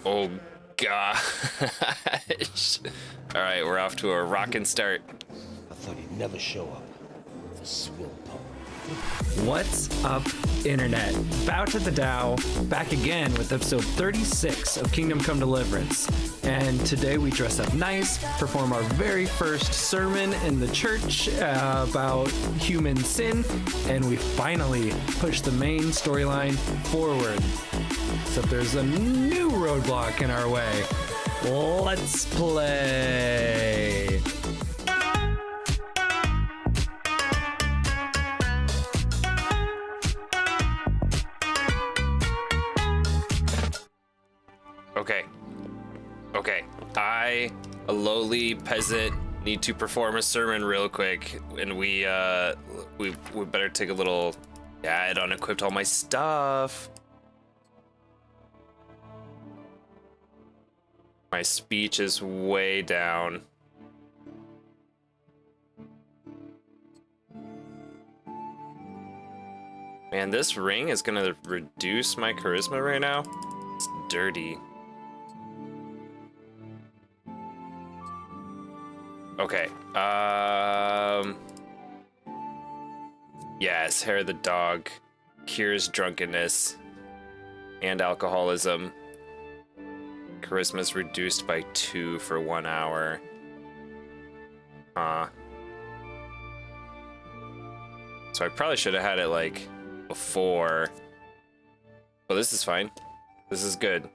Oh, gosh. All right, we're off to a rockin' start. I thought he'd never show up. The swill pump. What's up, Internet? Bow to the Tao, back again with episode 36 of Kingdom Come Deliverance. And today we dress up nice, perform our very first sermon in the church about human sin, and we finally push the main storyline forward. Except there's a new roadblock in our way. Let's play. Okay. I, a lowly peasant, need to perform a sermon real quick, and we better take a little. Yeah, I don't equip all my stuff. My speech is way down. Man, this ring is gonna reduce my charisma right now. It's dirty. Okay, yes, hair of the dog cures drunkenness and alcoholism. Charisma is reduced by 2 for 1 hour. So I probably should have had it like before. Well, this is fine. This is good.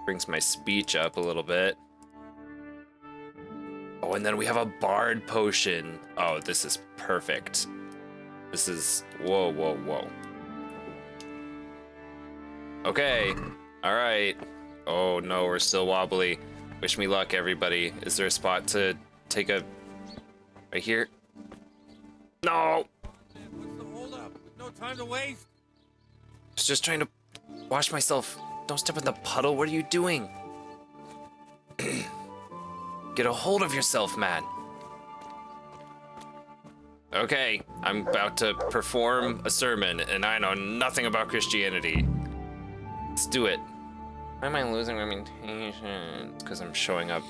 Brings my speech up a little bit. Oh, and then we have a bard potion. Oh, this is perfect. This is... Whoa. Okay. All right. Oh, no, we're still wobbly. Wish me luck, everybody. Is there a spot to take a... Right here? No! What's the hold up? No time to waste. I was just trying to wash myself. Don't step in the puddle. What are you doing? Get a hold of yourself, man. Okay, I'm about to perform a sermon, and I know nothing about Christianity. Let's do it. Why am I losing reputation? It's because I'm showing up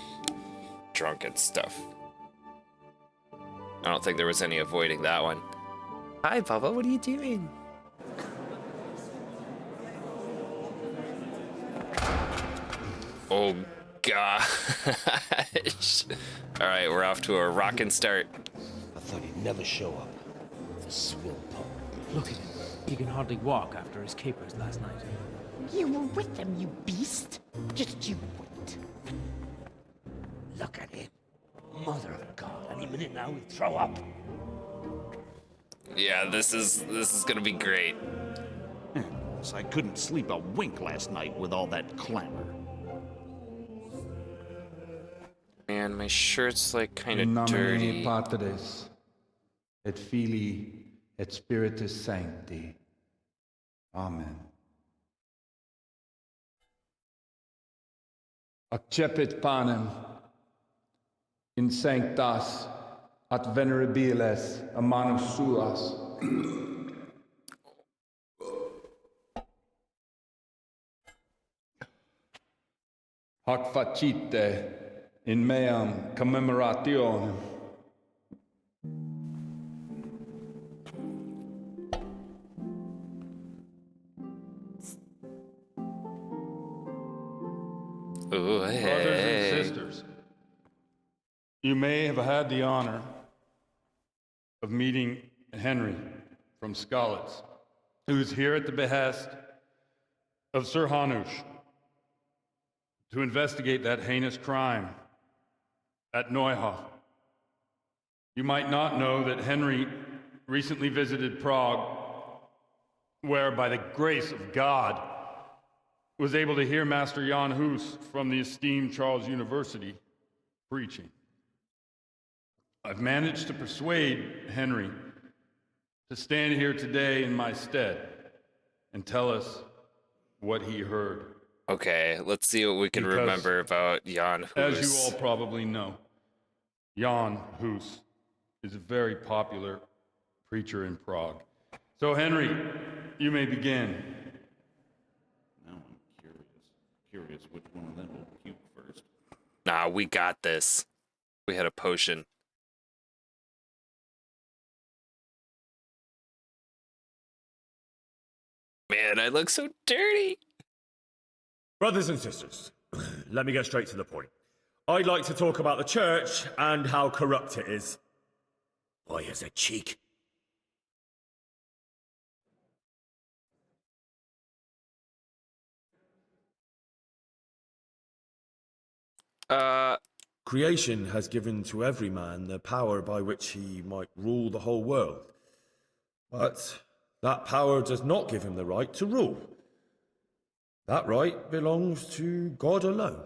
drunk and stuff. I don't think there was any avoiding that one. Hi, Papa, what are you doing? Oh, gosh. All right, we're off to a rockin' start. I thought he'd never show up. The swill pump. Look at him. He can hardly walk after his capers last night. You were with them, you beast. Just you wait. Look at him. Mother of God. Any minute now he'll throw up. Yeah, this is gonna be great. So I couldn't sleep a wink last night with all that clamor. Man, my shirt's like kind In of nomine dirty. Patris, et Filii, et Spiritus Sancti. Amen. Accepit panem in sanctas at venerabiles a manus suas. Hac facite in meam commemorationem. Ooh, Brothers hey. and sisters, you may have had the honor of meeting Henry from Skalitz, who is here at the behest of Sir Hanush to investigate that heinous crime at Neuhof. You might not know that Henry recently visited Prague, where by the grace of God was able to hear Master Jan Hus from the esteemed Charles University preaching. I've managed to persuade Henry to stand here today in my stead and tell us what he heard. Okay, let's see what we can Because, remember about Jan Hus. As you all probably know, Jan Hus is a very popular preacher in Prague. So, Henry, you may begin. Now I'm curious. curious which one of them will puke first. Nah, we got this. We had a potion. Man, I look so dirty. Brothers and sisters, let me get straight to the point. I'd like to talk about the church and how corrupt it is. Boy has a cheek. Creation has given to every man the power by which he might rule the whole world. But that power does not give him the right to rule. That right belongs to God alone.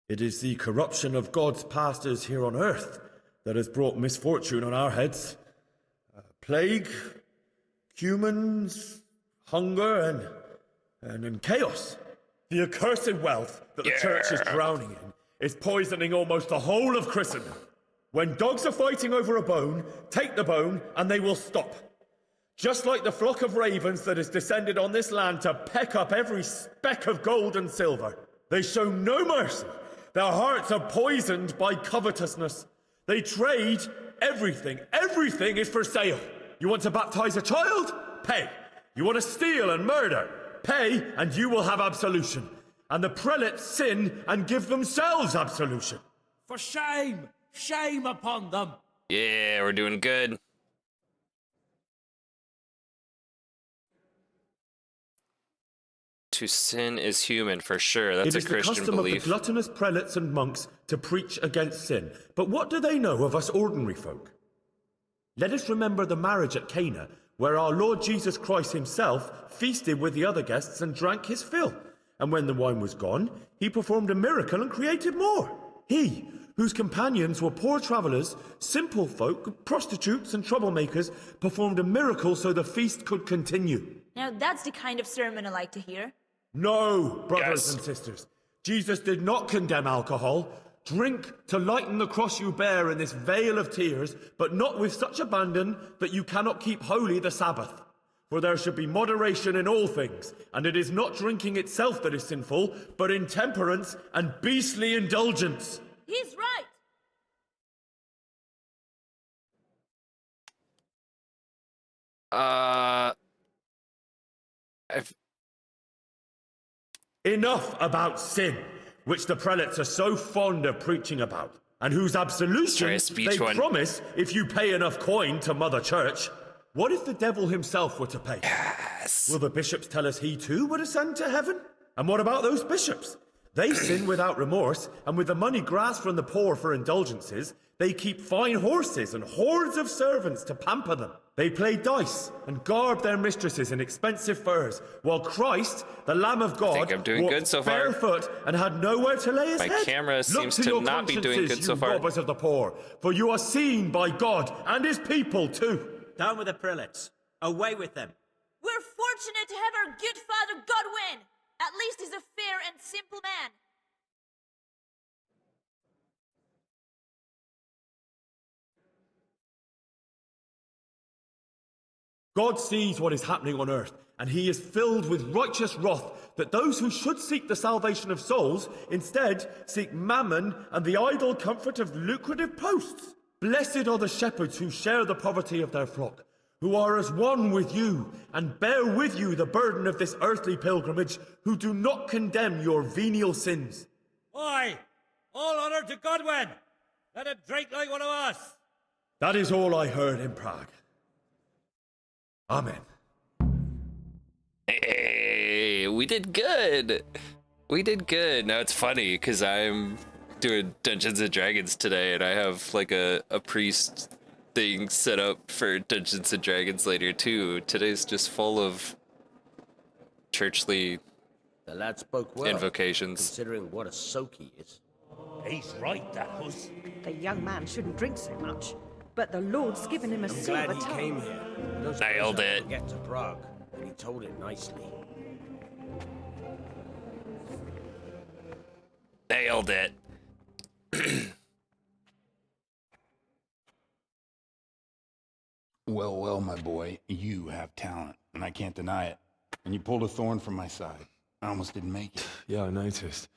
It is the corruption of God's pastors here on earth that has brought misfortune on our heads. Plague, humans, hunger, and chaos. The accursed wealth that the church is drowning in is poisoning almost the whole of Christendom. When dogs are fighting over a bone, take the bone and they will stop. Just like the flock of ravens that has descended on this land to peck up every speck of gold and silver. They show no mercy. Their hearts are poisoned by covetousness. They trade everything. Everything is for sale. You want to baptize a child? Pay. You want to steal and murder? Pay, and you will have absolution. And the prelates sin and give themselves absolution. For shame! Shame upon them! Yeah, we're doing good. To sin is human, for sure. That's It a is the Christian custom belief. of the gluttonous prelates and monks to preach against sin. But what do they know of us ordinary folk? Let us remember the marriage at Cana, where our Lord Jesus Christ himself feasted with the other guests and drank his fill. And when the wine was gone, he performed a miracle and created more. He, whose companions were poor travellers, simple folk, prostitutes and troublemakers, performed a miracle so the feast could continue. Now that's the kind of sermon I like to hear. No, brothers Yes. and sisters. Jesus did not condemn alcohol. Drink to lighten the cross you bear in this vale of tears, but not with such abandon that you cannot keep holy the Sabbath. For there should be moderation in all things, and it is not drinking itself that is sinful, but intemperance and beastly indulgence. He's right. Enough about sin, which the prelates are so fond of preaching about, and whose absolution Try a speech they one. promise if you pay enough coin to Mother Church. What if the devil himself were to pay? Yes. Will the bishops tell us he too would ascend to heaven? And what about those bishops? They sin without remorse, and with the money grasped from the poor for indulgences, they keep fine horses and hordes of servants to pamper them. They play dice and garb their mistresses in expensive furs, while Christ, the Lamb of God, think I'm doing walked good so far. barefoot and had nowhere to lay his My head. camera Look seems to to your not be doing consciences, good so you far. robbers of the poor, for you are seen by God and his people too. Down with the prelates. Away with them. We're fortunate to have our good father Godwin. At least he's a fair and simple man. God sees what is happening on earth, and he is filled with righteous wrath that those who should seek the salvation of souls instead seek mammon and the idle comfort of lucrative posts. Blessed are the shepherds who share the poverty of their flock, who are as one with you and bear with you the burden of this earthly pilgrimage, who do not condemn your venial sins. Oi! All honor to Godwin! Let him drink like one of us! That is all I heard in Prague. Amen. Hey, we did good. We did good. Now it's funny because I'm doing Dungeons and Dragons today, and I have like a priest thing set up for Dungeons and Dragons later too. Today's just full of churchly The lad spoke well, invocations. considering what a soak he is. He's right, that was. The young man shouldn't drink so much, but the Lord's given him a I'm silver glad he tongue. came here. Those Nailed boys it. will get to Prague, and he told it nicely. Nailed it. Well, well, my boy, you have talent, and I can't deny it. And you pulled a thorn from my side. I almost didn't make it. Yeah, I noticed.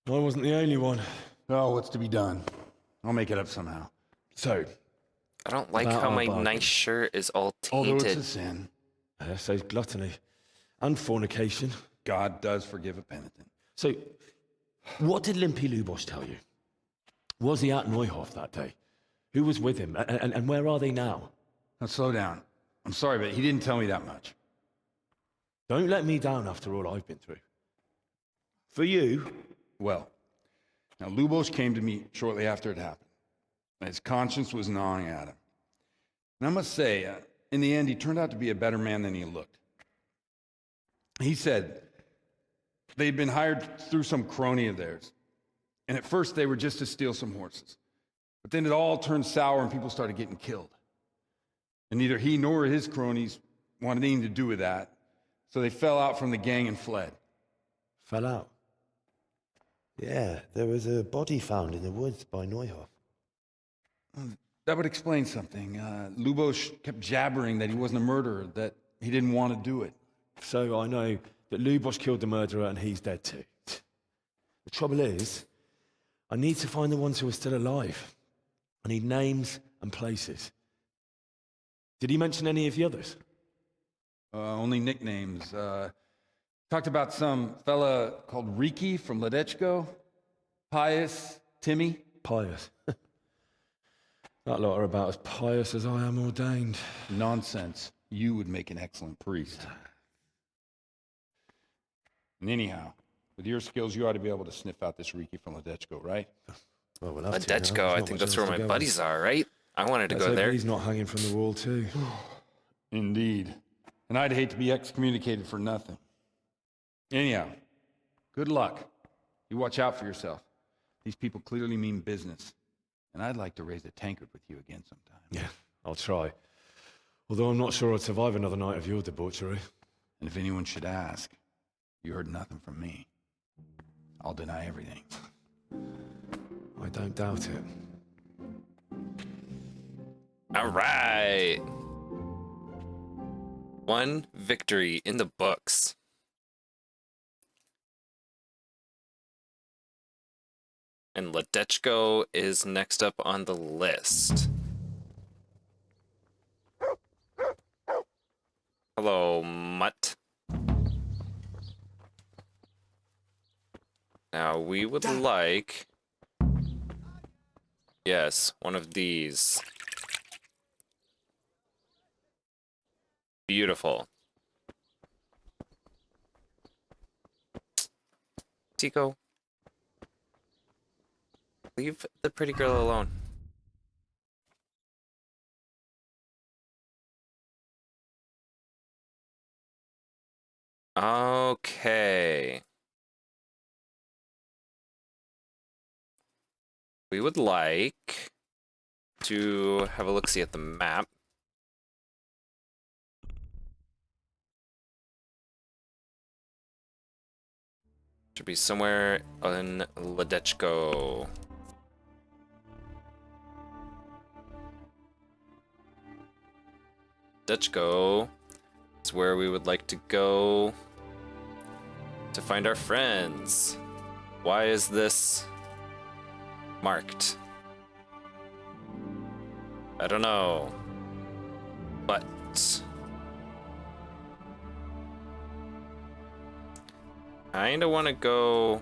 I wasn't the only one. Oh, what's to be done? I'll make it up somehow. So, I don't like About how our my bargain. nice shirt is all Although it's tainted. a sin, so gluttony and fornication. God does forgive a penitent. So, what did Limpy Lubosh tell you? Was he at Neuhof that day? Who was with him? And where are they now? Now, slow down. I'm sorry, but he didn't tell me that much. Don't let me down after all I've been through. For you, Well, now Lubosh came to me shortly after it happened. His conscience was gnawing at him. And I must say, in the end, he turned out to be a better man than he looked. He said they'd been hired through some crony of theirs. And at first, they were just to steal some horses. But then it all turned sour and people started getting killed. And neither he nor his cronies wanted anything to do with that. So they fell out from the gang and fled. fell out. Yeah, there was a body found in the woods by Neuhof. That would explain something. Lubosh kept jabbering that he wasn't a murderer, that he didn't want to do it. So I know that Lubosh killed the murderer and he's dead too. The trouble is, I need to find the ones who are still alive. I need names and places. Did he mention any of the others? Only nicknames. Talked about some fella called Riki from Ledechko, Pius, Timmy. Pious. That lot are about as pious as I am ordained. Nonsense. You would make an excellent priest. And anyhow, with your skills, you ought to be able to sniff out this Riki from Ledechko, right? Well, we'll have A to, you know, Dutchko, there's I not think much that's where else my to go buddies are, right? I wanted to Let's go hope there. he's not hanging from the wall too. Indeed. And I'd hate to be excommunicated for nothing. Anyhow, good luck. You watch out for yourself. These people clearly mean business. And I'd like to raise a tankard with you again sometime. Yeah, I'll try. Although I'm not sure I'd survive another night of your debauchery. And if anyone should ask, you heard nothing from me. I'll deny everything. I don't doubt it. All right. One victory in the books. And Ledechko is next up on the list. Hello, mutt. Now we would like... Yes, one of these. Beautiful. Tico. Leave the pretty girl alone. Okay. We would like to have a look-see at the map. Should be somewhere in Ledechko. Ledechko is where we would like to go to find our friends. Why is this marked? I don't know. But I kinda wanna go.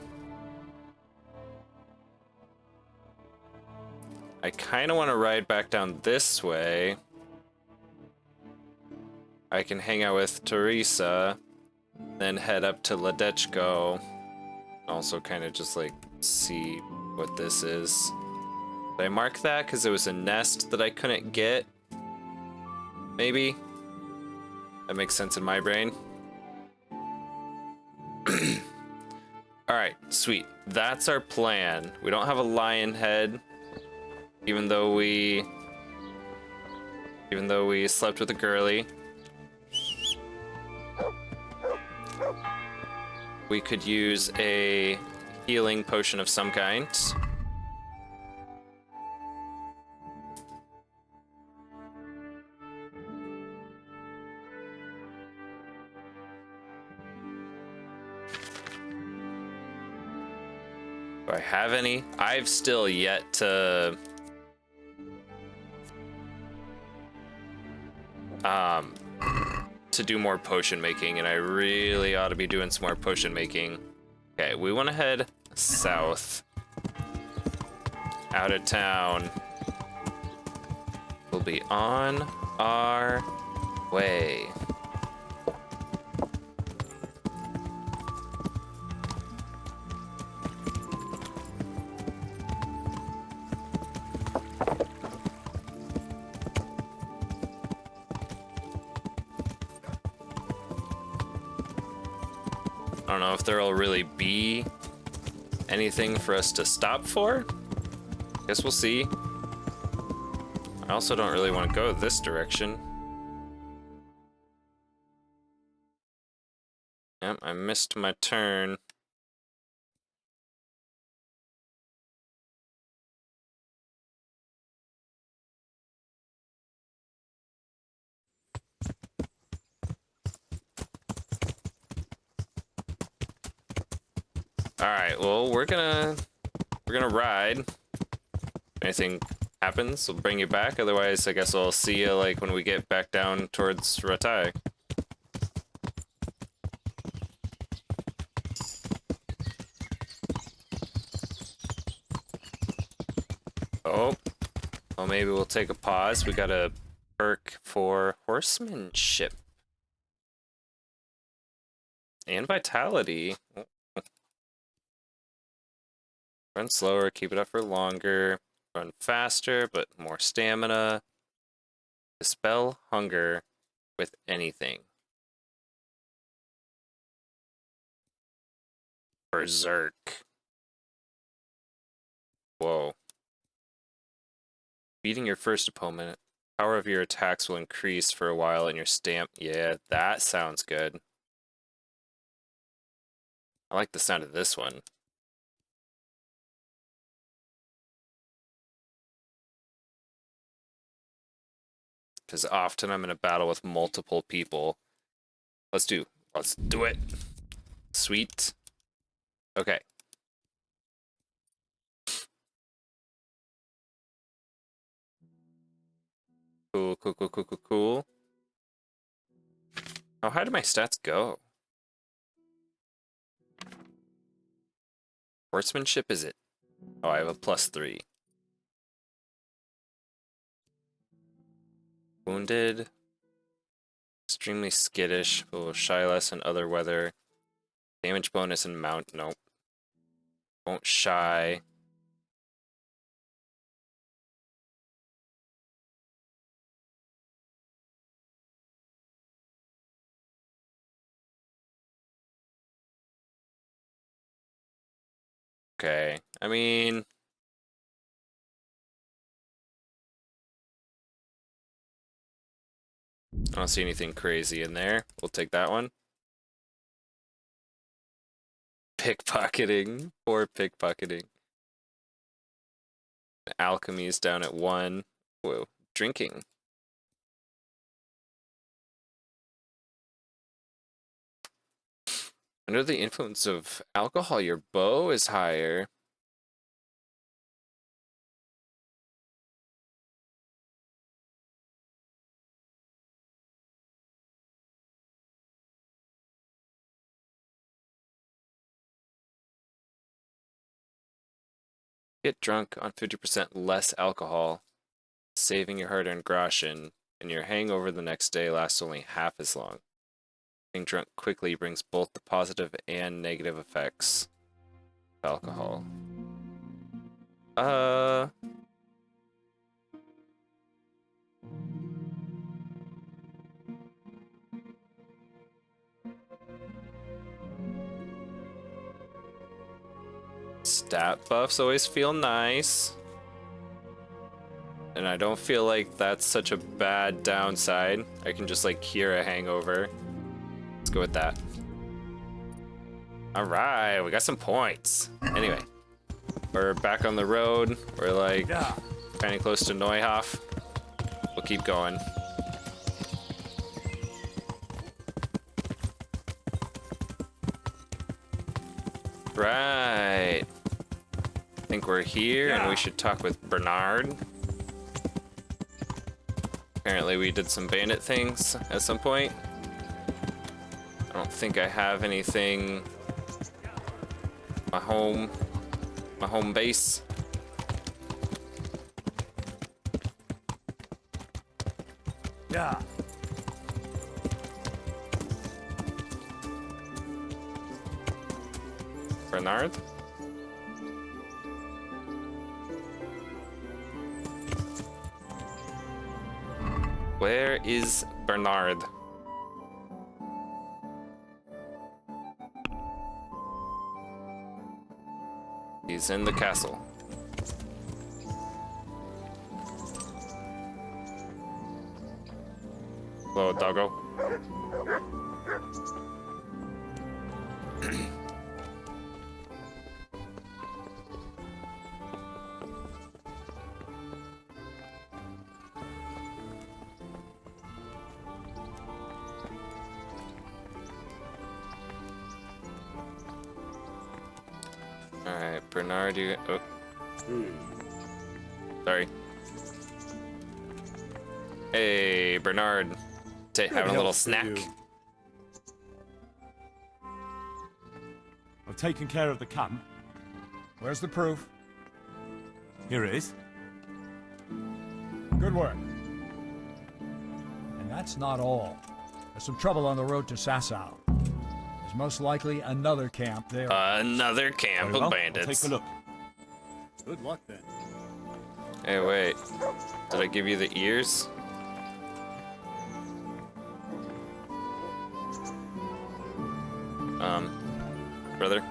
I kinda wanna ride back down this way. I can hang out with Teresa, then head up to Ledechko. Also kinda just like see what this is. Did I mark that because it was a nest that I couldn't get? Maybe? That makes sense in my brain. Alright, sweet. That's our plan. We don't have a lion head, even though we slept with a girly. We could use a healing potion of some kind. Do I have any? I've still yet to do more potion making, and I really ought to be doing some more potion making. Okay, we want to head south. Out of town. We'll be on our way. I don't know if there'll really be anything for us to stop for. Guess we'll see. I also don't really want to go this direction. Yep, I missed my turn. All right, well, we're gonna ride. If anything happens, we'll bring you back. Otherwise, I guess I'll see you like when we get back down towards Ratai. Oh, well, maybe we'll take a pause. We got a perk for horsemanship and vitality. Run slower, keep it up for longer. Run faster, but more stamina. Dispel hunger with anything. Berserk. Whoa. Beating your first opponent. Power of your attacks will increase for a while and your stamp. Yeah, that sounds good. I like the sound of this one. Because often I'm in a battle with multiple people. Let's do it. Sweet. Okay. Cool. How high do my stats go? Horsemanship, is it? Oh, I have a +3. Wounded. Extremely skittish, but will shy less in other weather. Damage bonus and mount. Nope. Won't shy. Okay. I mean, I don't see anything crazy in there. We'll take that one. Pickpocketing. Poor pickpocketing. Alchemy is down at 1. Whoa. Drinking. Under the influence of alcohol, your bow is higher. Get drunk on 50% less alcohol, saving your hard-earned groschen, and your hangover the next day lasts only half as long. Getting drunk quickly brings both the positive and negative effects of alcohol. Stat buffs always feel nice. And I don't feel like that's such a bad downside. I can just like cure a hangover. Let's go with that. All right, we got some points. Anyway, we're back on the road. We're like kind of close to Neuhof. We'll keep going. Right. think we're here, and we should talk with Bernard. Apparently we did some bandit things at some point. I don't think I have anything. My home base. Yeah. Bernard? Where is Bernard? He's in the castle. Hello, doggo. Alright, Bernard, you... Oh. Sorry. Hey, Bernard. Having a little snack? I've taken care of the camp. Where's the proof? Here it is. Good work. And that's not all. There's some trouble on the road to Sasau. There's most likely another camp there. Another camp Very well, of bandits. I'll take a look. Good luck then. Hey, wait. Did I give you the ears? Brother?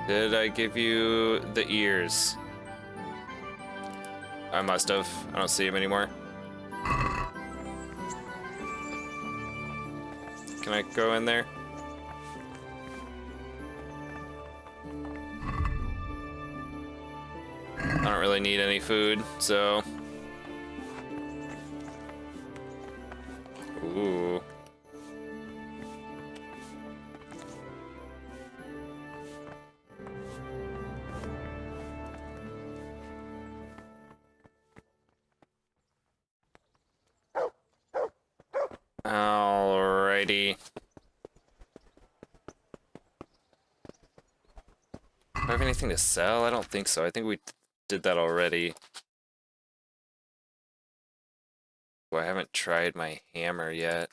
Did I give you the ears? I must have. I don't see him anymore. Can I go in there? I don't really need any food, so... Ooh. Alrighty. Do I have anything to sell? I don't think so. I think we did that already. Well, I haven't tried my hammer yet.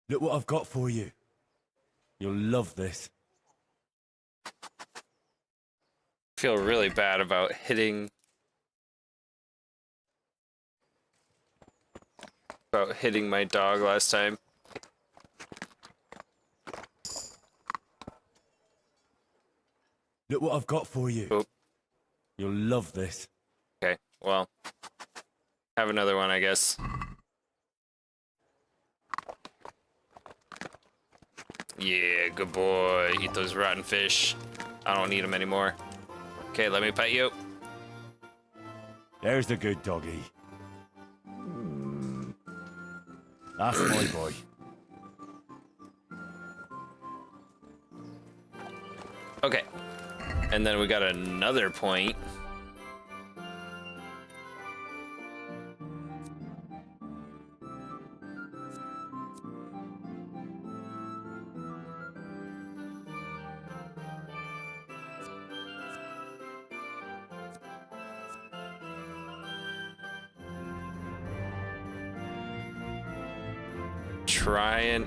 Look what I've got for you. You'll love this. I feel really bad about hitting my dog last time. Look what I've got for you. Oh. You'll love this. Okay, well, have another one, I guess. Yeah, good boy. Eat those rotten fish. I don't need them anymore. Okay, let me pet you. There's the good doggy. That's my boy. Okay. And then we got another point.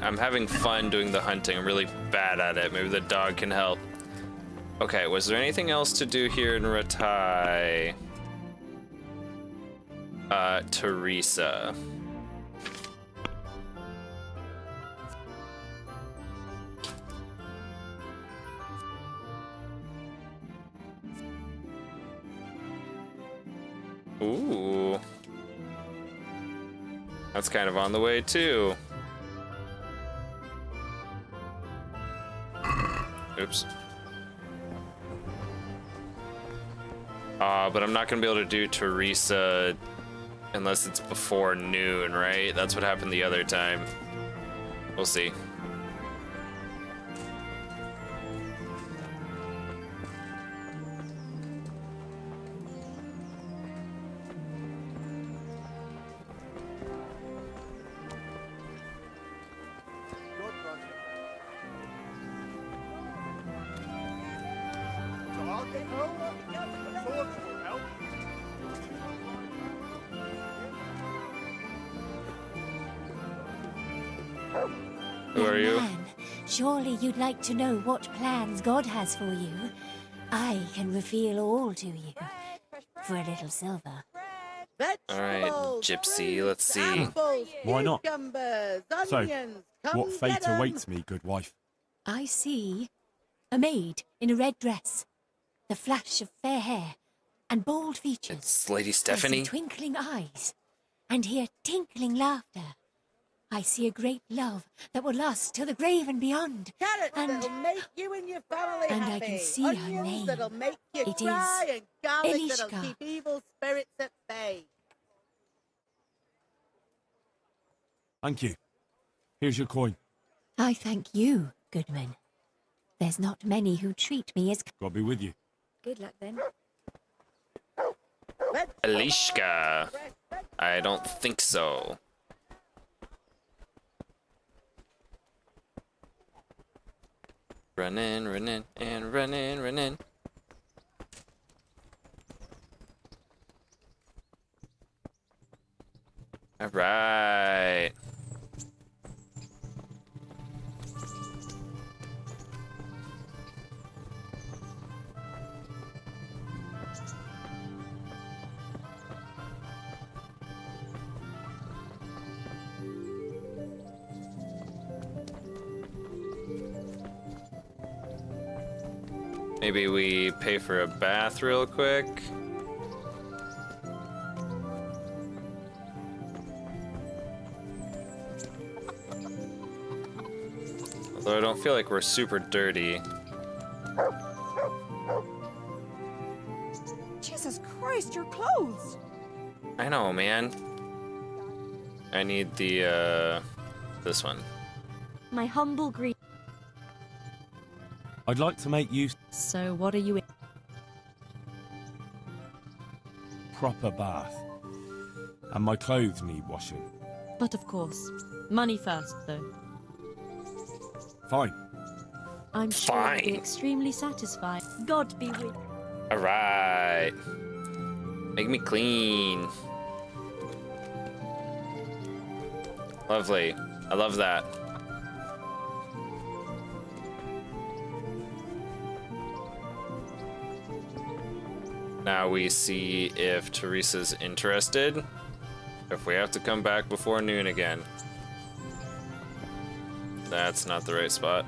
I'm having fun doing the hunting. I'm really bad at it. Maybe the dog can help. Okay, was there anything else to do here in Ratai? Teresa. Ooh. That's kind of on the way too. Oops. But I'm not gonna be able to do Teresa unless it's before noon, right? That's what happened the other time. We'll see. Who are you? Man, surely you'd like to know what plans God has for you. I can reveal all to you for a little silver. All right, Gypsy. Let's see. Why not? So, Onions, what fate awaits me, good wife? I see a maid in a red dress, the flash of fair hair and bold features. It's Lady I Stephanie. see twinkling eyes and hear tinkling laughter. I see a great love that will last till the grave and beyond. Carrots And- that'll make you and your family and I happy. can see her Onions name. that'll make you It cry, is and garlic Elishka. that'll keep evil spirits at bay. Thank you. Here's your coin. I thank you, Goodman. There's not many who treat me as... God be with you. Good luck then. Elishka. I don't think so. Running, running, and running, running. All right. Maybe we pay for a bath real quick. Although I don't feel like we're super dirty. Jesus Christ, your clothes! I know, man. I need the, this one. My humble greet. I'd like to make use So what are you in? proper bath. And my clothes need washing. But of course, money first, though. Fine. I'm sure you'll be Fine. extremely satisfied. God be with. All right. Make me clean. Lovely. I love that. Now we see if Teresa's interested. If we have to come back before noon again. That's not the right spot.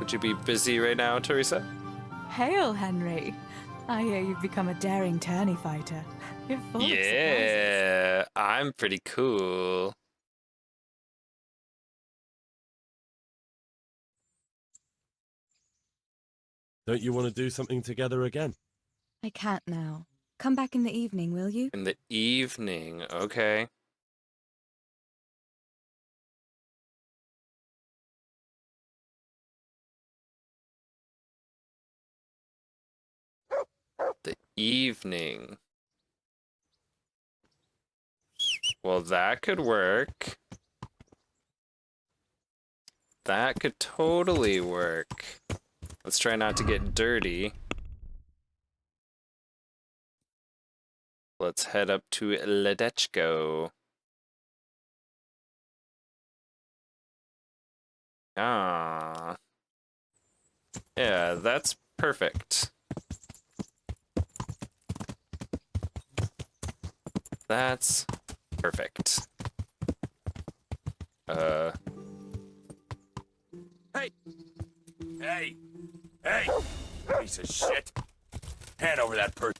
Would you be busy right now, Teresa? Hail, Henry. I hear you've become a daring tourney fighter. You're full of surprises. Yeah, I'm pretty cool. Don't you want to do something together again? I can't now. Come back in the evening, will you? In the evening, okay. The evening. Well, that could work. That could totally work. Let's try not to get dirty. Let's head up to Ledechko. Ah. Yeah, that's perfect. That's perfect. Hey! Hey! Hey! Piece of shit! Hand over that purse.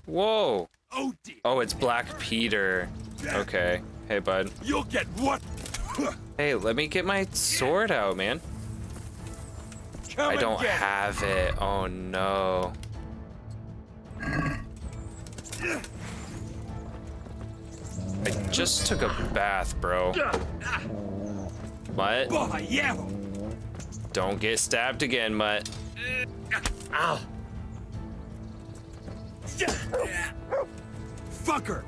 Whoa. Oh dear. Oh, it's Black Peter. Okay. Hey, bud. You'll get what? Hey, let me get my sword out, man. Come I don't and get it. have it. Oh, no. I just took a bath, bro. Mutt. Boy, yeah. Don't get stabbed again, Mutt. Ow. Fucker.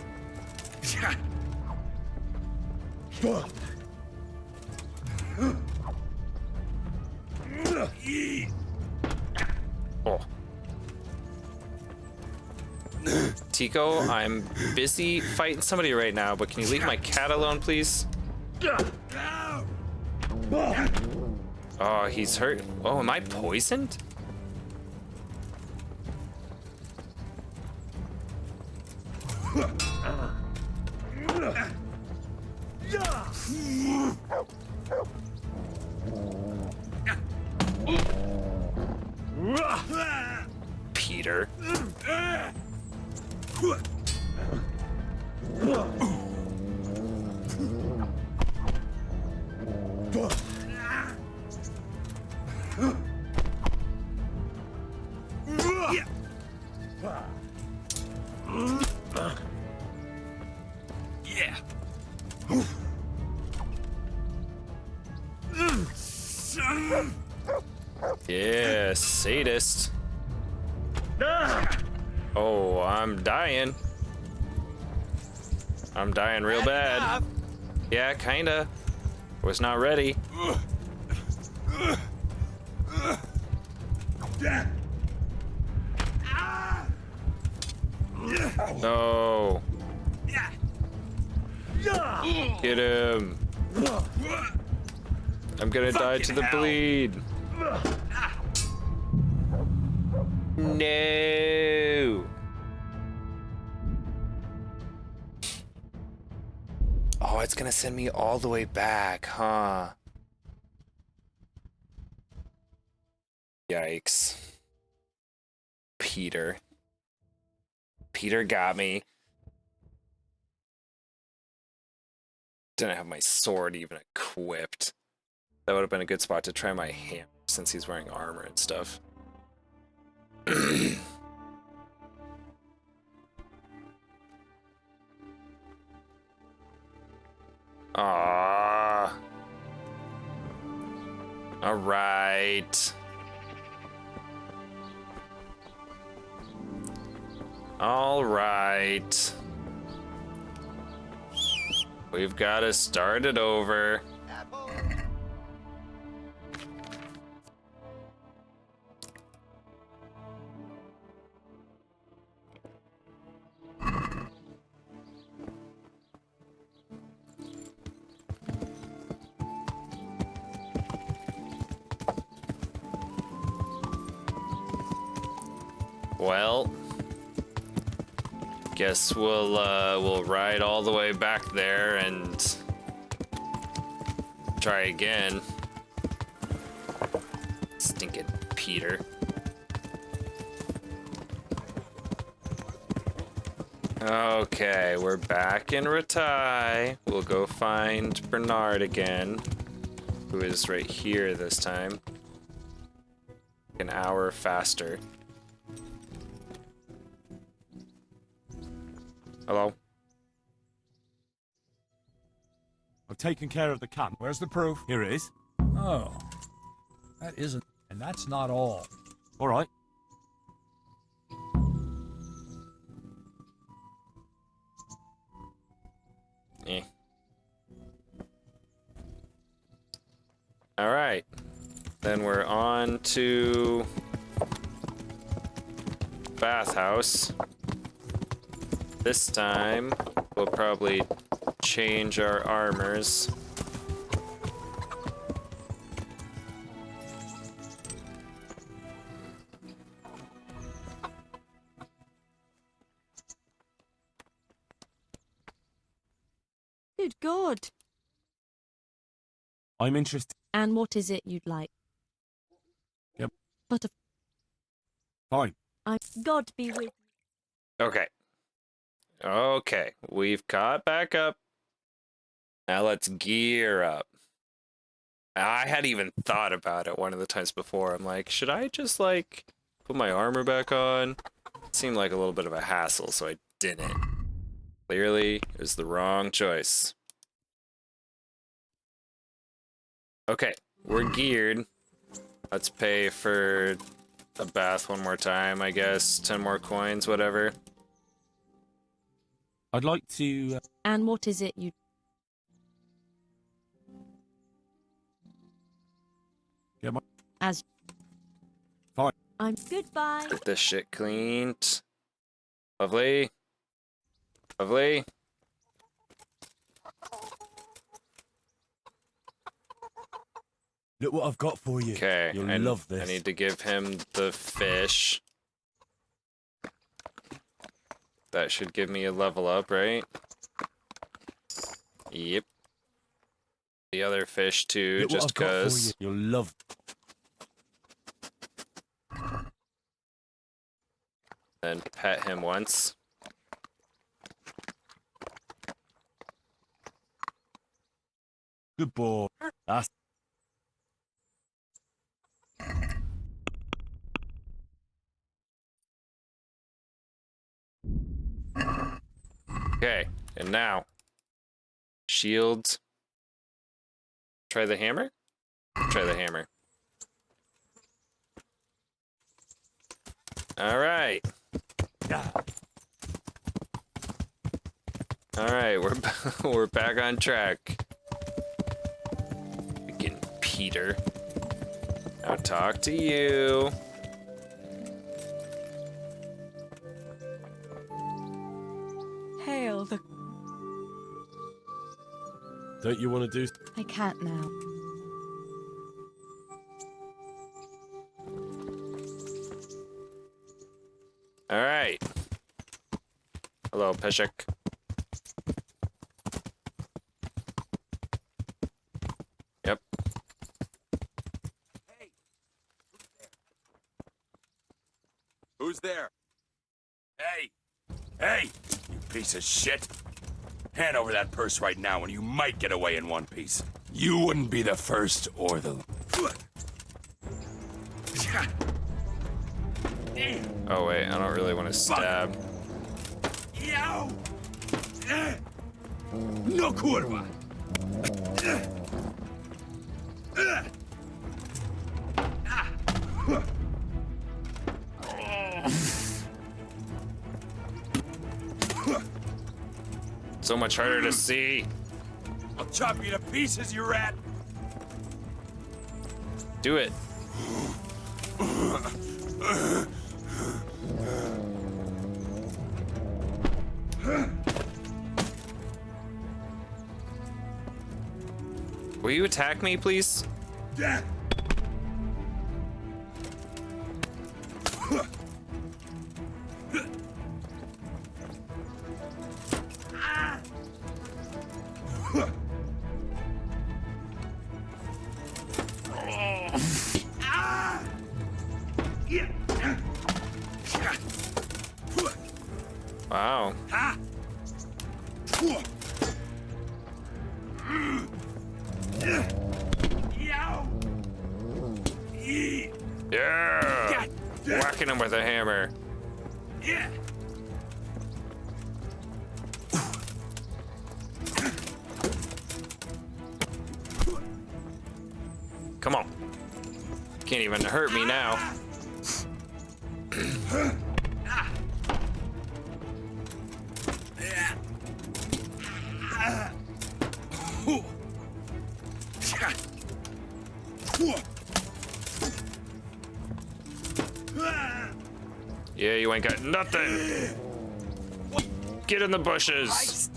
Oh. Tico, I'm busy fighting somebody right now, but can you leave my cat alone, please? Oh, he's hurt. Oh, am I poisoned? Peter. Yeah. Yeah, sadist. Oh, I'm dying. I'm dying real bad. Yeah, kinda. Was not ready. No. Get him. I'm gonna die to the bleed. No. Oh, it's gonna send me all the way back, huh? Yikes. Peter. Peter got me. Didn't have my sword even equipped. That would have been a good spot to try my hammer since he's wearing armor and stuff. Ah. All right. All right. We've got to start it over. Well, guess we'll ride all the way back there and try again. Stinking Peter. Okay, we're back in Ratai. We'll go find Bernard again, who is right here this time. An hour faster. Hello? I've taken care of the camp. Where's the proof? Here it is. Oh. That isn't... And that's not all. All right. Eh. All right. Then we're on to bathhouse. This time, we'll probably change our armors. Good God. I'm interested. And what is it you'd like? Yep. But Fine. God be with you. Okay. Okay. We've caught back up. Now let's gear up. I had even thought about it one of the times before. I'm like, should I just like put my armor back on? It seemed like a little bit of a hassle, so I didn't. Clearly, it was the wrong choice. Okay, we're geared. Let's pay for a bath one more time, I guess. 10 more coins, whatever. I'd like to... And what is it you... Get my... As... Fine. I'm... Goodbye. Get this shit cleaned. Lovely. Lovely. Look what I've got for you. Okay, You'll I love this. need to give him the fish. That should give me a level up, right? Yep. The other fish too, Look what just I've got for cause. you. You'll love... And pet him once. Good boy. That's... Okay, and now shields. Try the hammer? Try the hammer. Alright. Alright, we're back on track. Again, Peter. Now talk to you. Hail the... Don't you want to do... I can't now. Alright. Hello, Peshek. Yep. Who's there? Hey! Hey! You piece of shit! Hand over that purse right now and you might get away in one piece. You wouldn't be the first or the... Oh wait, I don't really want to stab. Yow! No curva! So much harder to see. I'll chop you to pieces, you rat! Do it. Will you attack me, please? Wow. Yeah! Whacking him with a hammer. Come on. Can't even hurt me now. Yeah, you ain't got nothing. Get in the bushes.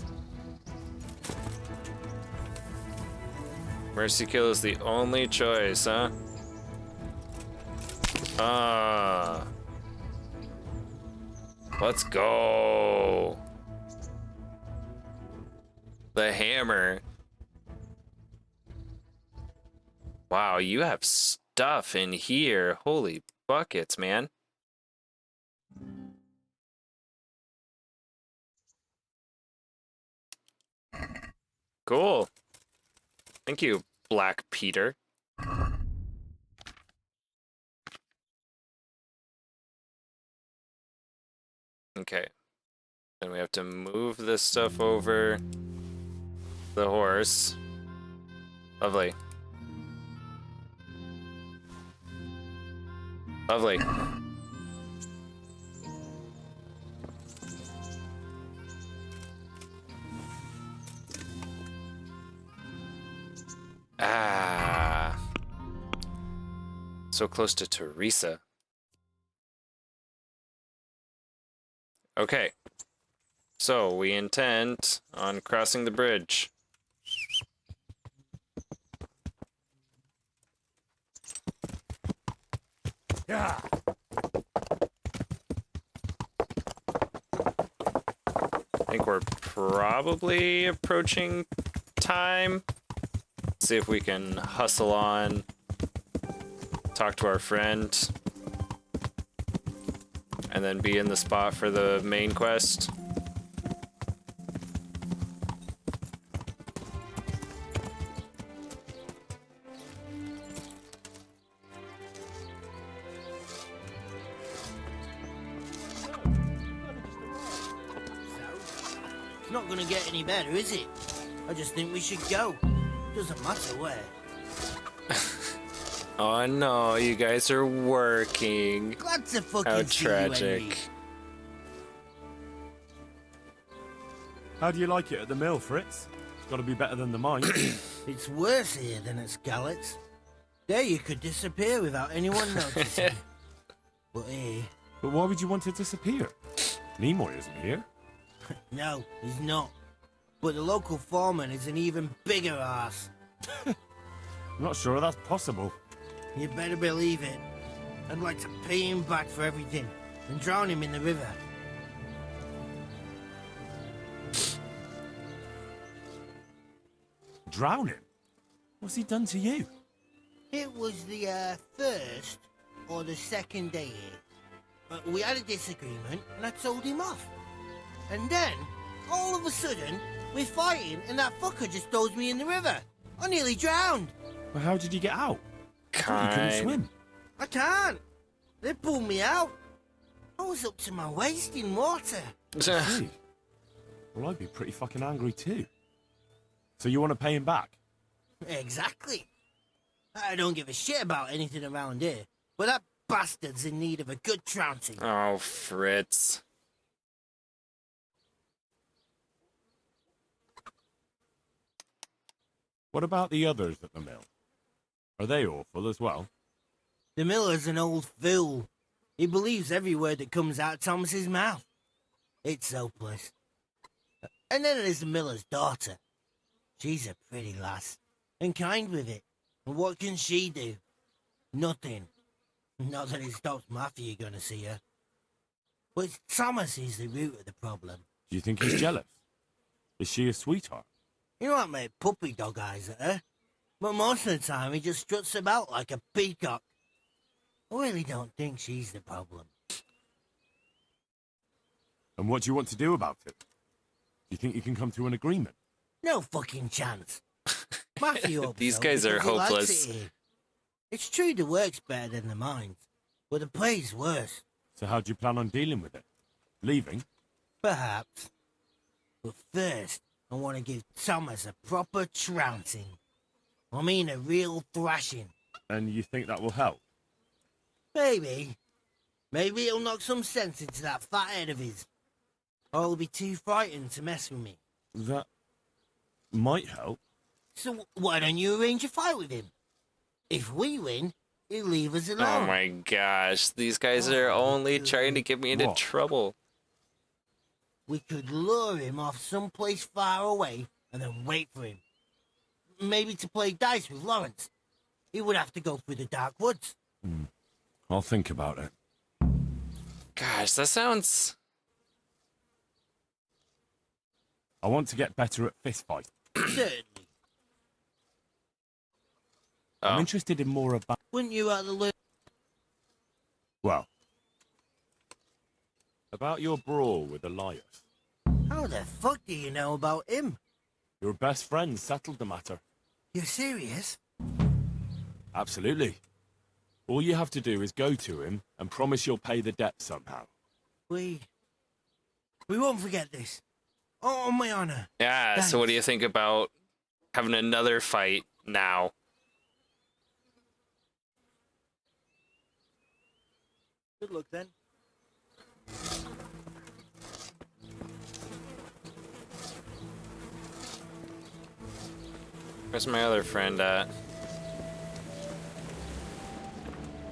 Mercy kill is the only choice, huh? Let's go. The hammer. Wow, you have stuff in here. Holy buckets, man. Cool. Thank you, Black Peter. Okay. Then we have to move this stuff over the horse. Lovely. Lovely. Ah. So close to Teresa. Okay. So we intend on crossing the bridge. Yeah. I think we're probably approaching time. See if we can hustle on, talk to our friend, and then be in the spot for the main quest. It's not gonna get any better, is it? I just think we should go. Doesn't matter where. Oh no, you guys are working. Glad to fucking How see you, tragic. Henry. How do you like it at the mill, Fritz? It's got to be better than the mine. It's worse here than at Scarlet's. There you could disappear without anyone noticing. But here... But why would you want to disappear? Nimoy isn't here. No, he's not. But the local foreman is an even bigger ass. I'm not sure that's possible. You better believe it. I'd like to pay him back for everything and drown him in the river. Drown him? What's he done to you? It was the first or the second day here. We had a disagreement and I told him off. And then, all of a sudden, we're fighting and that fucker just throws me in the river. I nearly drowned. Well, how did you get out? I thought you couldn't swim. I can't. They pulled me out. I was up to my waist in water. Gee. Well, I'd be pretty fucking angry too. So you want to pay him back? Exactly. I don't give a shit about anything around here, but that bastard's in need of a good trouncing. Oh, Fritz. What about the others at the mill? Are they awful as well? The miller's an old fool. He believes every word that comes out of Thomas's mouth. It's hopeless. And then there's the miller's daughter. She's a pretty lass, and kind with it. And what can she do? Nothing. Not that it stops Matthew going to see her. But it's Thomas is the root of the problem. Do you think he's jealous? Is she a sweetheart? He might make puppy dog eyes at her, but most of the time he just struts about like a peacock. I really don't think she's the problem. And what do you want to do about it? Do you think you can come to an agreement? No fucking chance. Matthew hopes These so, guys are because he likes hopeless. it here. It's true the work's better than the mines, but the pay's worse. So how do you plan on dealing with it? Leaving? Perhaps. But first, I want to give Thomas a proper trouncing. I mean a real thrashing. And you think that will help? Maybe. Maybe it'll knock some sense into that fat head of his. Or he'll be too frightened to mess with me. That might help. So why don't you arrange a fight with him? If we win, he'll leave us alone. Oh my gosh, these guys are only trying to get me into trouble. We could lure him off someplace far away and then wait for him. Maybe to play dice with Lawrence. He would have to go through the dark woods. I'll think about it. Gosh, that sounds... I want to get better at fistfight. Certainly. I'm interested in more about... Wouldn't you rather learn? Well, about your brawl with Elias. How the fuck do you know about him? Your best friend settled the matter. You're serious? Absolutely. All you have to do is go to him and promise you'll pay the debt somehow. We won't forget this. On my honor. Yeah, Thanks. so what do you think about having another fight now? Good luck then. Where's my other friend at?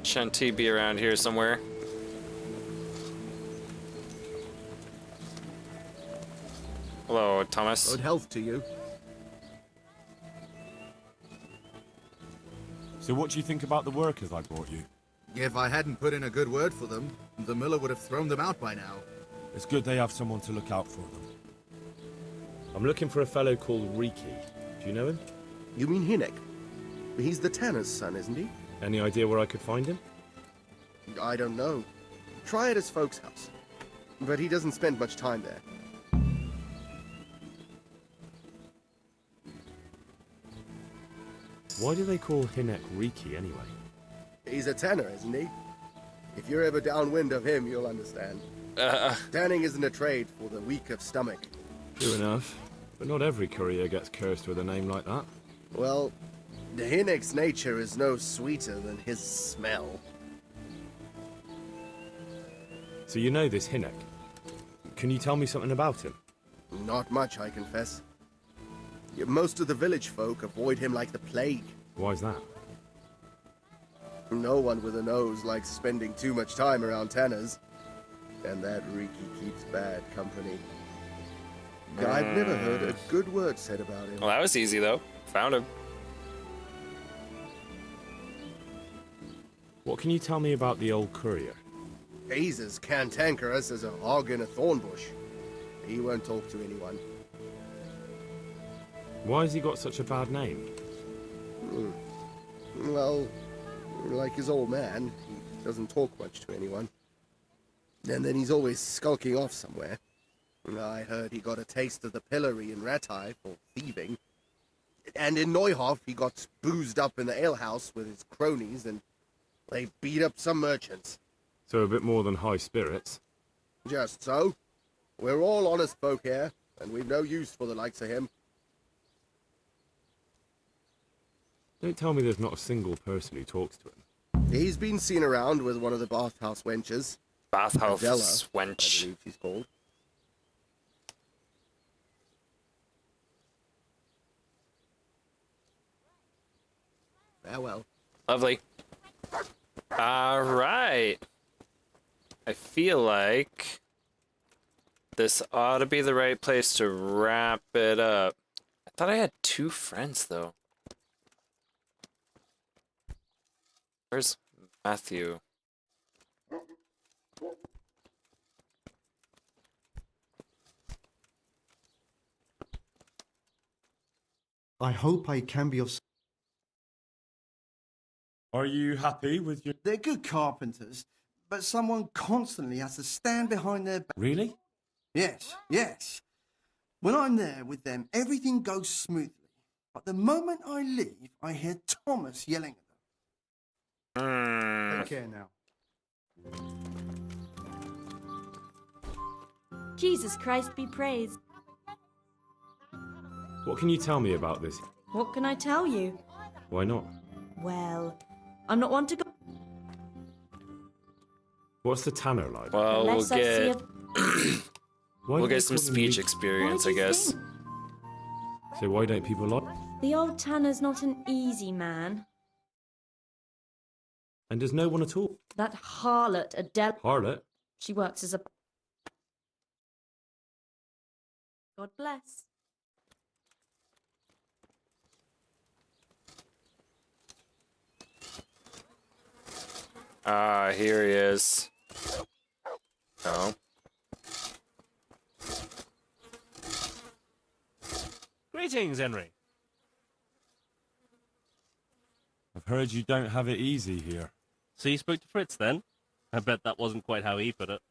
Shouldn't he be around here somewhere? Hello, Thomas. Good health to you. So what do you think about the workers I brought you? If I hadn't put in a good word for them, the miller would have thrown them out by now. It's good they have someone to look out for them. I'm looking for a fellow called Riki. Do you know him? You mean Hinek? He's the tanner's son, isn't he? Any idea where I could find him? I don't know. Try at his folks' house. But he doesn't spend much time there. Why do they call Hinek Riki anyway? He's a tanner, isn't he? If you're ever downwind of him, you'll understand. Tanning isn't a trade for the weak of stomach. True enough. But not every courier gets cursed with a name like that. Well, the Hinek's nature is no sweeter than his smell. So you know this Hinek. Can you tell me something about him? Not much, I confess. Most of the village folk avoid him like the plague. Why's that? No one with a nose likes spending too much time around tanners. And that Riki keeps bad company. I've never heard a good word said about him. Well, that was easy, though. Found him. What can you tell me about the old courier? He's as cantankerous as a hog in a thorn bush. He won't talk to anyone. Why has he got such a bad name? Well, like his old man, he doesn't talk much to anyone. And then he's always skulking off somewhere. I heard he got a taste of the pillory in Ratai for thieving. And in Neuhof, he got boozed up in the alehouse with his cronies, and they beat up some merchants. So a bit more than high spirits. Just so. We're all honest folk here, and we've no use for the likes of him. Don't tell me there's not a single person who talks to him. He's been seen around with one of the bathhouse wenches. Bathhouse Adela, wench. I believe she's called. Farewell. Lovely. All right. I feel like this ought to be the right place to wrap it up. I thought I had 2 friends, though. Where's Matthew? I hope I can be of... Are you happy with your... They're good carpenters, but someone constantly has to stand behind their back. Really? Yes, yes. When I'm there with them, everything goes smoothly. But the moment I leave, I hear Thomas yelling at them. Take care now. Jesus Christ be praised. What can you tell me about this? What can I tell you? Why not? Well, I'm not one to go. What's the tanner like? Well, Unless I see we'll get some speech experience, I guess. So why don't people like? The old Tanner's not an easy man. And does no one at all? That harlot, Adele. Harlot? She works as a... God bless. Ah, here he is. Oh. Greetings, Henry. I've heard you don't have it easy here. So you spoke to Fritz then? I bet that wasn't quite how he put it.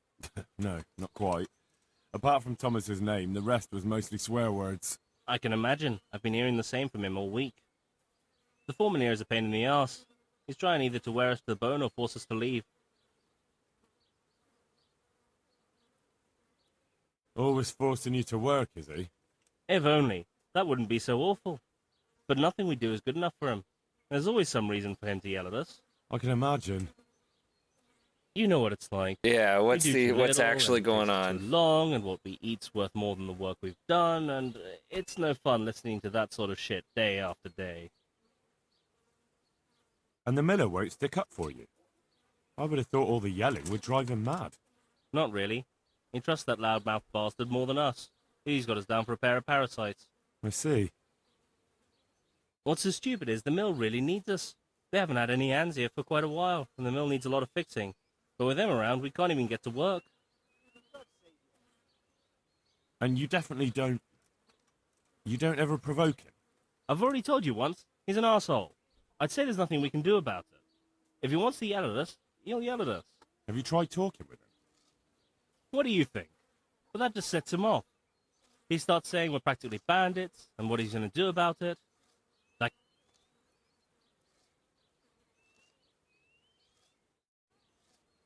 No, not quite. Apart from Thomas's name, the rest was mostly swear words. I can imagine. I've been hearing the same from him all week. The foreman here is a pain in the ass. He's trying either to wear us to the bone or force us to leave. Always forcing you to work, is he? If only. That wouldn't be so awful. But nothing we do is good enough for him. There's always some reason for him to yell at us. I can imagine. You know what it's like. Yeah, We do too what's little, actually and it going takes on? Too long, and what we eat's worth more than the work we've done, and it's no fun listening to that sort of shit day after day. And the miller won't stick up for you. I would have thought all the yelling would drive him mad. Not really. He trusts that loudmouth bastard more than us. He's got us down for a pair of parasites. I see. What's so stupid is the mill really needs us. They haven't had any hands here for quite a while, and the mill needs a lot of fixing. But with them around, we can't even get to work. And you definitely don't... You don't ever provoke him? I've already told you once, he's an arsehole. I'd say there's nothing we can do about it. If he wants to yell at us, he'll yell at us. Have you tried talking with him? What do you think? But that just sets him off. He starts saying we're practically bandits, and what he's going to do about it. Like...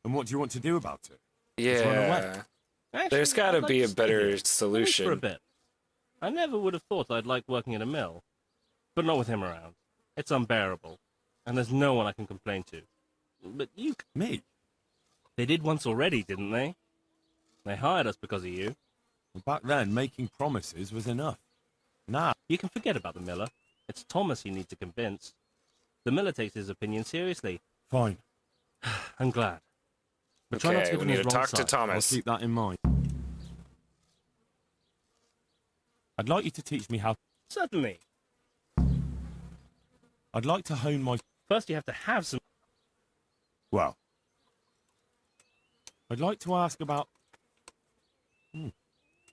And what do you want to do about it? Just run away? Yeah. Actually, There's got to I'd like be a stay better here. At least for a solution. bit. I never would have thought I'd like working at a mill. But not with him around. It's unbearable. And there's no one I can complain to. But you... Me? They did once already, didn't they? They hired us because of you. Back then, making promises was enough. Now... You can forget about the miller. It's Thomas you need to convince. The miller takes his opinion seriously. Fine. I'm glad. But try not to Okay, get we on need his to wrong talk to side. Thomas. I'll keep that in mind. I'd like you to teach me how... Certainly. I'd like to hone my... First you have to have some... Well... I'd like to ask about...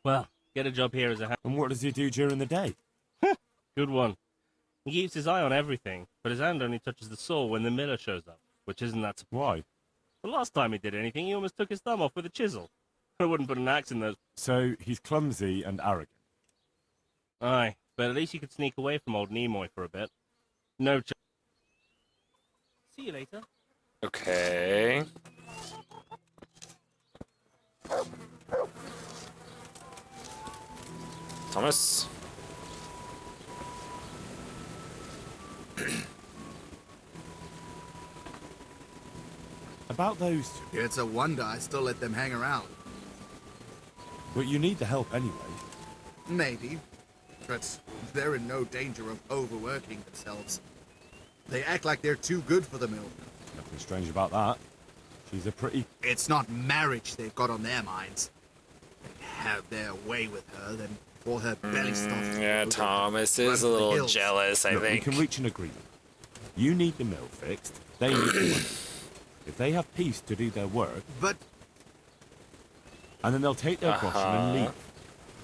Well, get a job here as a... And what does he do during the day? Good one. He keeps his eye on everything, but his hand only touches the saw when the miller shows up, which isn't that... Why? The last time he did anything, he almost took his thumb off with a chisel. I wouldn't put an axe in those... So, he's clumsy and arrogant. Aye, but at least you could sneak away from old Nimoy for a bit. No ch... See you later. Okay. Thomas? About those two. It's a wonder I still let them hang around. But you need the help anyway. Maybe. But they're in no danger of overworking themselves. They act like they're too good for the mill. Nothing strange about that. She's a pretty... It's not marriage they've got on their minds. They have their way with her, then all her belly stuff. Yeah, Thomas is a little jealous, I Look, think. we can reach an agreement. You need the mill fixed. They need the money. If they have peace to do their work... But... And then they'll take their caution and leave.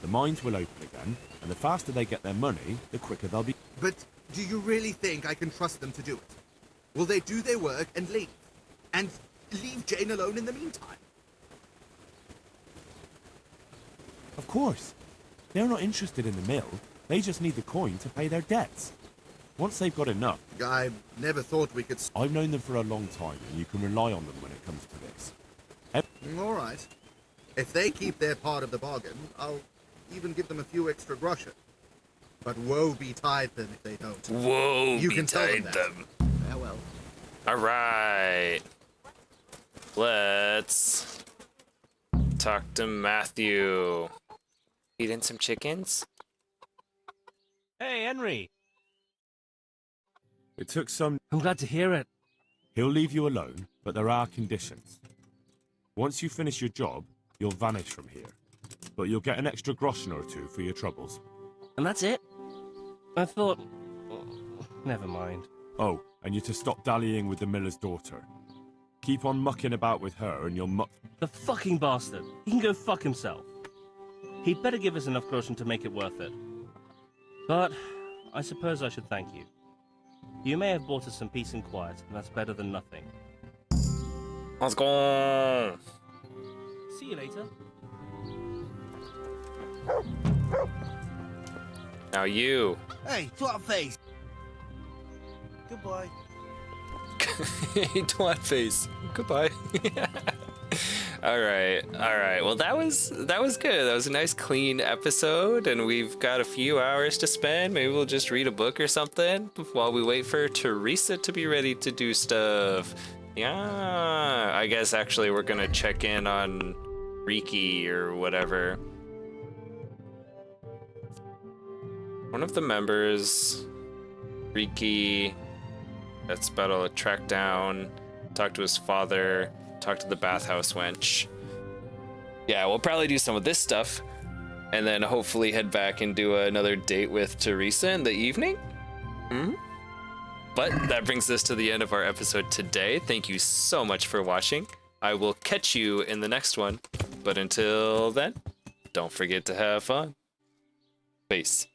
The mines will open again, and the faster they get their money, the quicker they'll be... But do you really think I can trust them to do it? Will they do their work and leave? And leave Jane alone in the meantime? Of course. They're not interested in the mill. They just need the coin to pay their debts. Once they've got enough... I never thought we could... I've known them for a long time, and you can rely on them when it comes to this. All right. If they keep their part of the bargain, I'll even give them a few extra groschen. But woe betide them if they don't. Whoa, You can tell them betide that. them. Farewell. All right. Let's talk to Matthew. Eating some chickens? Hey, Henry. It took some... I'm glad to hear it. He'll leave you alone, but there are conditions. Once you finish your job, you'll vanish from here. But you'll get an extra groschen or two for your troubles. And that's it? I thought... Never mind. Oh, and you're to stop dallying with the miller's daughter. Keep on mucking about with her and you'll muck... The fucking bastard. He can go fuck himself. He'd better give us enough groschen to make it worth it. But I suppose I should thank you. You may have bought us some peace and quiet, and that's better than nothing. Let's go. See you later. Now you. Hey, twat face. Goodbye. Twat face. Goodbye. All right. Well, that was good. That was a nice, clean episode, and we've got a few hours to spend. Maybe we'll just read a book or something while we wait for Teresa to be ready to do stuff. Yeah, I guess actually we're gonna check in on Riki or whatever. One of the members, Riki, that's about to track down, talk to his father, talk to the bathhouse wench. Yeah, we'll probably do some of this stuff, and then hopefully head back and do another date with Teresa in the evening. But that brings us to the end of our episode today. Thank you so much for watching. I will catch you in the next one. But until then, don't forget to have fun. Peace.